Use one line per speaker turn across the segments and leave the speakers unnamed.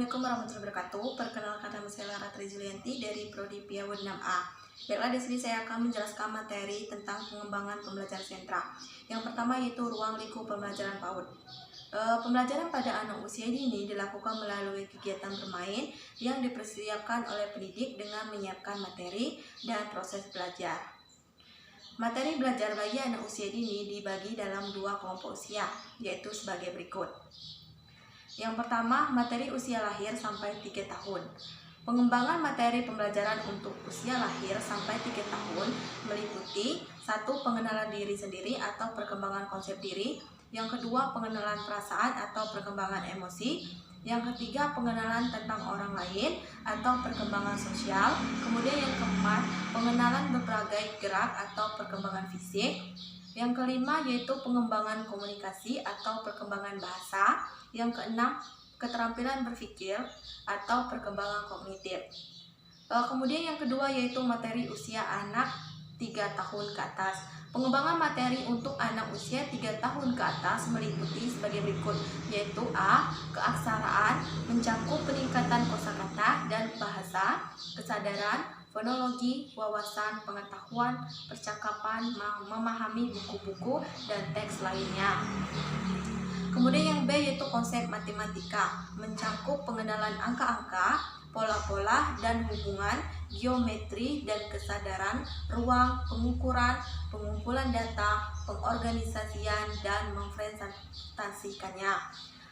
Assalamualaikum warahmatullahi wabarakatuh. Perkenalkan, nama saya Lara Trijulianti dari Prodi PIAWUD 6A. Baiklah, di sini saya akan menjelaskan materi tentang pengembangan pembelajaran sentra. Yang pertama yaitu ruang lingkup pembelajaran PAUD. Pembelajaran pada anak usia dini dilakukan melalui kegiatan bermain yang dipersiapkan oleh pendidik dengan menyiapkan materi dan proses belajar. Materi belajar bagi anak usia dini dibagi dalam dua kelompok usia, yaitu sebagai berikut. Yang pertama, materi usia lahir sampai 3 tahun. Pengembangan materi pembelajaran untuk usia lahir sampai 3 tahun meliputi 1. Pengenalan diri sendiri atau perkembangan konsep diri. Yang kedua, pengenalan perasaan atau perkembangan emosi. Yang ketiga, pengenalan tentang orang lain atau perkembangan sosial. Kemudian yang keempat, pengenalan berbagai gerak atau perkembangan fisik. Yang kelima yaitu pengembangan komunikasi atau perkembangan bahasa. Yang keenam, keterampilan berpikir atau perkembangan kognitif. Kemudian yang kedua yaitu materi usia anak 3 tahun ke atas. Pengembangan materi untuk anak usia 3 tahun ke atas meliputi sebagai berikut, yaitu A. Keaksaraan, mencakup peningkatan kosakata dan bahasa, kesadaran, fonologi, wawasan, pengetahuan, percakapan, memahami buku-buku, dan teks lainnya. Kemudian yang B yaitu konsep matematika, mencakup pengenalan angka-angka, pola-pola dan hubungan, geometri dan kesadaran, ruang, pengukuran, pengumpulan data, pengorganisasian, dan mempresentasikannya.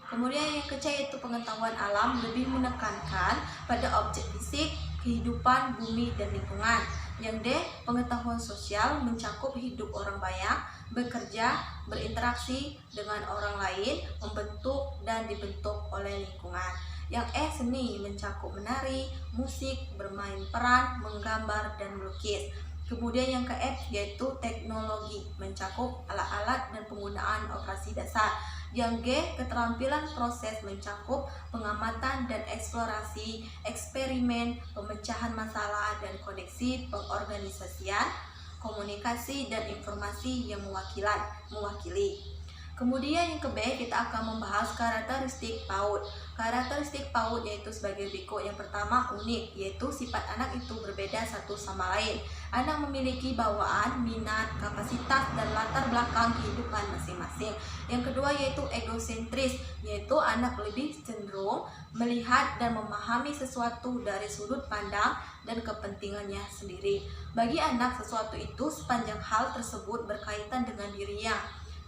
Kemudian yang ke C yaitu pengetahuan alam, lebih menekankan pada objek fisik, kehidupan, bumi, dan lingkungan. Yang D, pengetahuan sosial, mencakup hidup orang banyak, bekerja, berinteraksi dengan orang lain, membentuk dan dibentuk oleh lingkungan. Yang E, seni, mencakup menari, musik, bermain peran, menggambar, dan melukis. Kemudian yang ke F yaitu teknologi, mencakup alat-alat dan penggunaan operasi dasar. Yang G, keterampilan proses, mencakup pengamatan dan eksplorasi, eksperimen, pemecahan masalah, dan koneksi pengorganisasian, komunikasi, dan informasi yang mewakili. Kemudian yang ke B, kita akan membahas karakteristik PAUD. Karakteristik PAUD yaitu sebagai berikut. Yang pertama, unik, yaitu sifat anak itu berbeda satu sama lain. Anak memiliki bawaan, minat, kapasitas, dan latar belakang kehidupan masing-masing. Yang kedua yaitu egosentris, yaitu anak lebih cenderung melihat dan memahami sesuatu dari sudut pandang dan kepentingannya sendiri. Bagi anak, sesuatu itu sepanjang hal tersebut berkaitan dengan dirinya.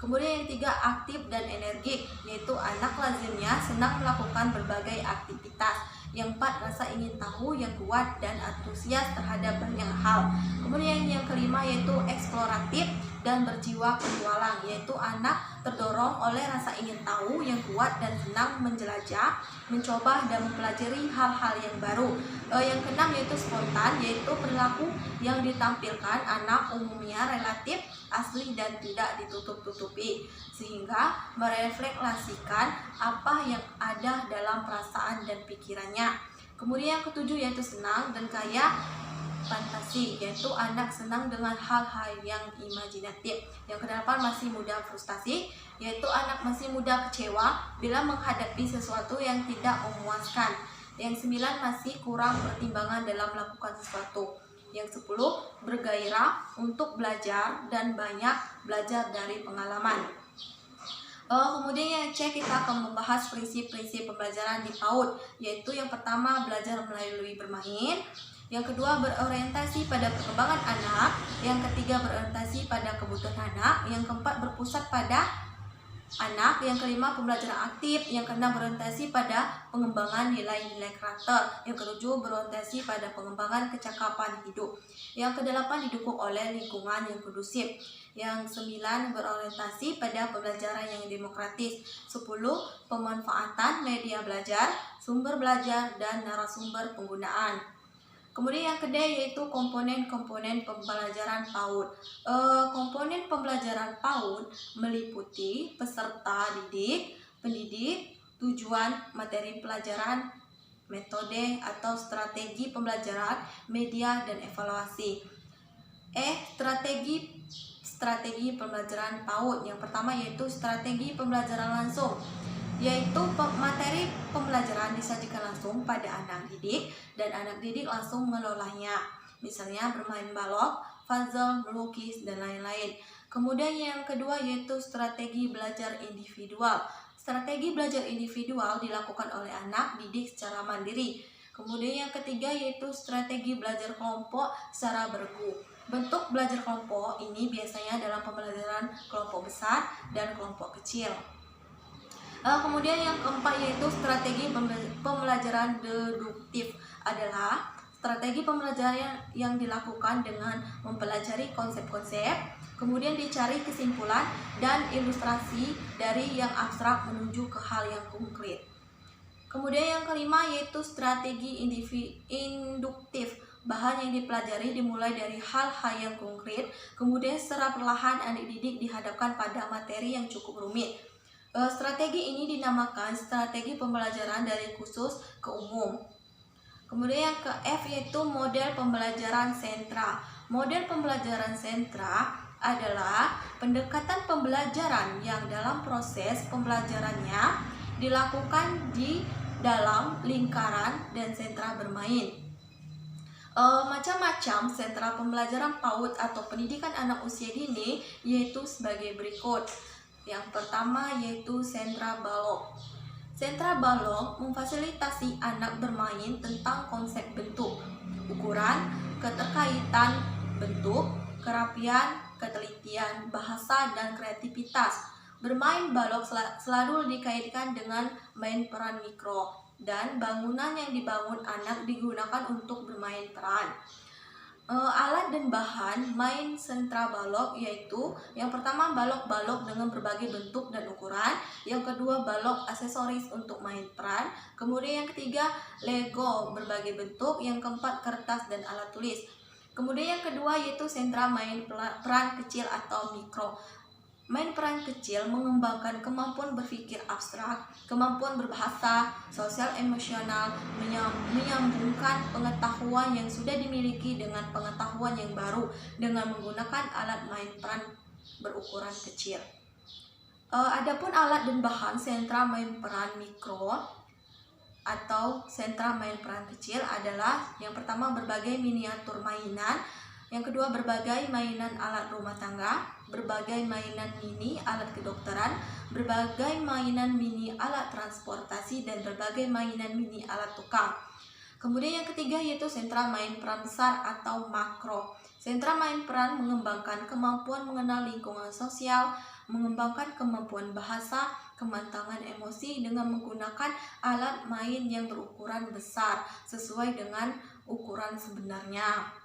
Kemudian yang tiga, aktif dan energik, yaitu anak lazimnya senang melakukan berbagai aktivitas. Yang empat, rasa ingin tahu yang kuat dan antusias terhadap banyak hal. Kemudian yang kelima yaitu eksploratif dan berjiwa petualang, yaitu anak terdorong oleh rasa ingin tahu yang kuat dan senang menjelajah, mencoba dan mempelajari hal-hal yang baru. Yang keenam yaitu spontan, yaitu perilaku yang ditampilkan anak umumnya relatif asli dan tidak ditutup-tutupi, sehingga merefleksikan apa yang ada dalam perasaan dan pikirannya. Kemudian yang ketujuh yaitu senang dan kaya fantasi, yaitu anak senang dengan hal-hal yang imajinatif. Yang kedelapan, masih mudah frustasi, yaitu anak masih mudah kecewa bila menghadapi sesuatu yang tidak memuaskan. Yang sembilan, masih kurang pertimbangan dalam melakukan sesuatu. Yang 10, bergairah untuk belajar dan banyak belajar dari pengalaman. Kemudian yang C, kita akan membahas prinsip-prinsip pembelajaran di PAUD, yaitu yang pertama, belajar melalui bermain. Yang kedua, berorientasi pada perkembangan anak. Yang ketiga, berorientasi pada kebutuhan anak. Yang keempat, berpusat pada anak. Yang kelima, pembelajaran aktif. Yang keenam, berorientasi pada pengembangan nilai-nilai karakter. Yang ketujuh, berorientasi pada pengembangan kecakapan hidup. Yang kedelapan, didukung oleh lingkungan yang kondusif. Yang sembilan, berorientasi pada pembelajaran yang demokratis. 10, pemanfaatan media belajar, sumber belajar, dan narasumber penggunaan. Kemudian yang kedua yaitu komponen-komponen pembelajaran PAUD. Komponen pembelajaran PAUD meliputi peserta didik, pendidik, tujuan materi pelajaran, metode atau strategi pembelajaran, media, dan evaluasi. Strategi pembelajaran PAUD. Yang pertama yaitu strategi pembelajaran langsung. yaitu materi pembelajaran disajikan langsung pada anak didik dan anak didik langsung mengelolanya. Misalnya bermain balok, puzzle, melukis, dan lain-lain. Kemudian yang kedua yaitu strategi belajar individual. Strategi belajar individual dilakukan oleh anak didik secara mandiri. Kemudian yang ketiga yaitu strategi belajar kelompok secara bergu. Bentuk belajar kelompok ini biasanya dalam pembelajaran kelompok besar dan kelompok kecil. Kemudian yang keempat yaitu strategi pembelajaran deduktif adalah strategi pembelajaran yang dilakukan dengan mempelajari konsep-konsep, kemudian dicari kesimpulan dan ilustrasi dari yang abstrak menuju ke hal yang konkret. Kemudian yang kelima yaitu strategi induktif. Bahan yang dipelajari dimulai dari hal-hal yang konkret, kemudian secara perlahan anak didik dihadapkan pada materi yang cukup rumit. Strategi ini dinamakan strategi pembelajaran dari khusus ke umum. Kemudian yang ke F yaitu model pembelajaran sentra. Model pembelajaran sentra adalah pendekatan pembelajaran yang dalam proses pembelajarannya dilakukan di dalam lingkaran dan sentra bermain. Macam-macam sentra pembelajaran PAUD atau pendidikan anak usia dini yaitu sebagai berikut. Yang pertama yaitu sentra balok. Sentra balok memfasilitasi anak bermain tentang konsep bentuk, ukuran, keterkaitan bentuk, kerapian, ketelitian, bahasa, dan kreativitas. Bermain balok selalu dikaitkan dengan main peran mikro, dan bangunan yang dibangun anak digunakan untuk bermain peran. Alat dan bahan main sentra balok yaitu yang pertama balok-balok dengan berbagai bentuk dan ukuran, yang kedua balok aksesoris untuk main peran, kemudian yang ketiga Lego berbagai bentuk, yang keempat kertas dan alat tulis. Kemudian yang kedua yaitu sentra main peran kecil atau mikro. Main peran kecil mengembangkan kemampuan berpikir abstrak, kemampuan berbahasa, sosial emosional, menyambungkan pengetahuan yang sudah dimiliki dengan pengetahuan yang baru dengan menggunakan alat main peran berukuran kecil. Adapun alat dan bahan sentra main peran mikro atau sentra main peran kecil adalah yang pertama berbagai miniatur mainan, yang kedua berbagai mainan alat rumah tangga, berbagai mainan mini alat kedokteran, berbagai mainan mini alat transportasi, dan berbagai mainan mini alat tukang. Kemudian yang ketiga yaitu sentra main peran besar atau makro. Sentra main peran mengembangkan kemampuan mengenal lingkungan sosial, mengembangkan kemampuan bahasa, kematangan emosi dengan menggunakan alat main yang berukuran besar sesuai dengan ukuran sebenarnya.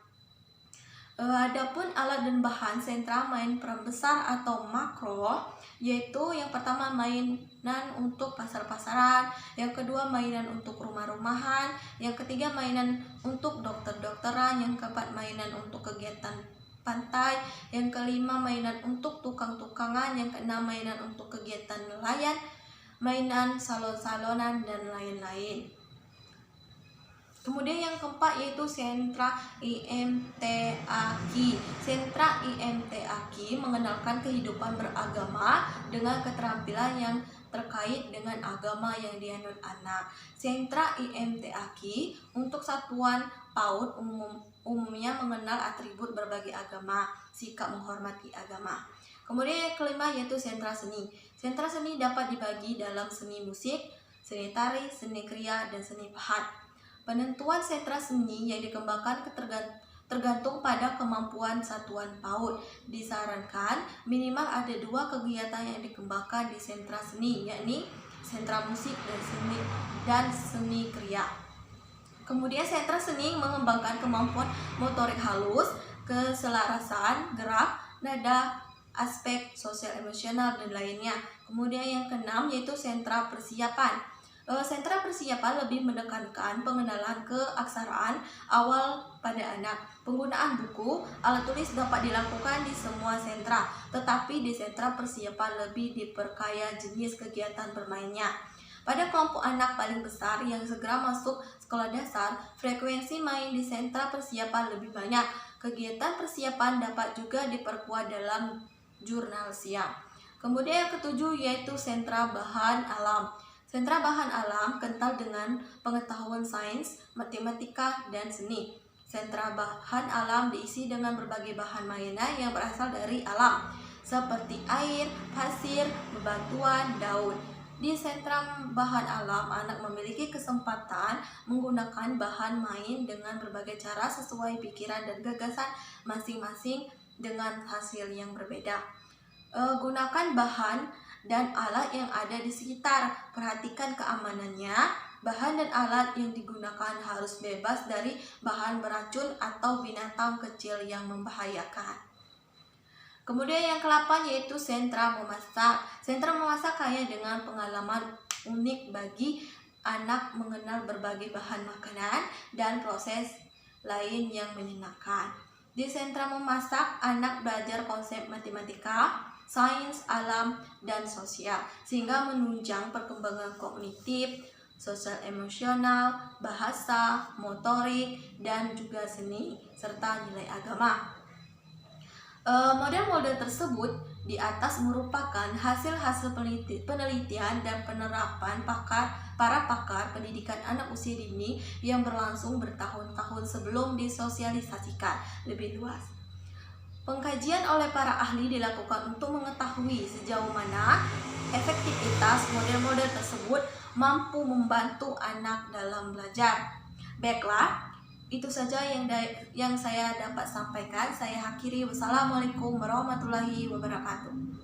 Adapun alat dan bahan sentra main peran besar atau makro yaitu yang pertama mainan untuk pasar-pasaran, yang kedua mainan untuk rumah-rumahan, yang ketiga mainan untuk dokter-dokteran, yang keempat mainan untuk kegiatan pantai, yang kelima mainan untuk tukang-tukangan, yang keenam mainan untuk kegiatan nelayan, mainan salon-salonan, dan lain-lain. Kemudian yang keempat yaitu sentra IMTAQ. Sentra IMTAQ mengenalkan kehidupan beragama dengan keterampilan yang terkait dengan agama yang dianut anak. Sentra IMTAQ untuk satuan PAUD umumnya mengenal atribut berbagai agama, sikap menghormati agama. Kemudian yang kelima yaitu sentra seni. Sentra seni dapat dibagi dalam seni musik, seni tari, seni kriya, dan seni pahat. Penentuan sentra seni yang dikembangkan tergantung pada kemampuan satuan PAUD. Disarankan minimal ada 2 kegiatan yang dikembangkan di sentra seni, yakni sentra musik dan seni kriya. Kemudian sentra seni mengembangkan kemampuan motorik halus, keselarasan, gerak, nada, aspek sosial emosional, dan lainnya. Kemudian yang keenam yaitu sentra persiapan. Sentra persiapan lebih menekankan pengenalan keaksaraan awal pada anak. Penggunaan buku, alat tulis dapat dilakukan di semua sentra, tetapi di sentra persiapan lebih diperkaya jenis kegiatan bermainnya. Pada kelompok anak paling besar yang segera masuk sekolah dasar, frekuensi main di sentra persiapan lebih banyak. Kegiatan persiapan dapat juga diperkuat dalam jurnal siang. Kemudian yang ketujuh yaitu sentra bahan alam. Sentra bahan alam kental dengan pengetahuan sains, matematika, dan seni. Sentra bahan alam diisi dengan berbagai bahan mainan yang berasal dari alam, seperti air, pasir, bebatuan, daun. Di sentra bahan alam, anak memiliki kesempatan menggunakan bahan main dengan berbagai cara sesuai pikiran dan gagasan masing-masing dengan hasil yang berbeda. Gunakan bahan dan alat yang ada di sekitar. Perhatikan keamanannya. Bahan dan alat yang digunakan harus bebas dari bahan beracun atau binatang kecil yang membahayakan. Kemudian yang ke-8 yaitu sentra memasak. Sentra memasak kaya dengan pengalaman unik bagi anak mengenal berbagai bahan makanan dan proses lain yang menyenangkan. Di sentra memasak, anak belajar konsep matematika, sains, alam, dan sosial, sehingga menunjang perkembangan kognitif, sosial emosional, bahasa, motorik, dan juga seni, serta nilai agama. Model-model tersebut di atas merupakan hasil-hasil penelitian dan penerapan para pakar pendidikan anak usia dini yang berlangsung bertahun-tahun sebelum disosialisasikan lebih luas. Pengkajian oleh para ahli dilakukan untuk mengetahui sejauh mana efektivitas model-model tersebut mampu membantu anak dalam belajar. Baiklah, itu saja yang saya dapat sampaikan. Saya akhiri. Wassalamualaikum warahmatullahi wabarakatuh.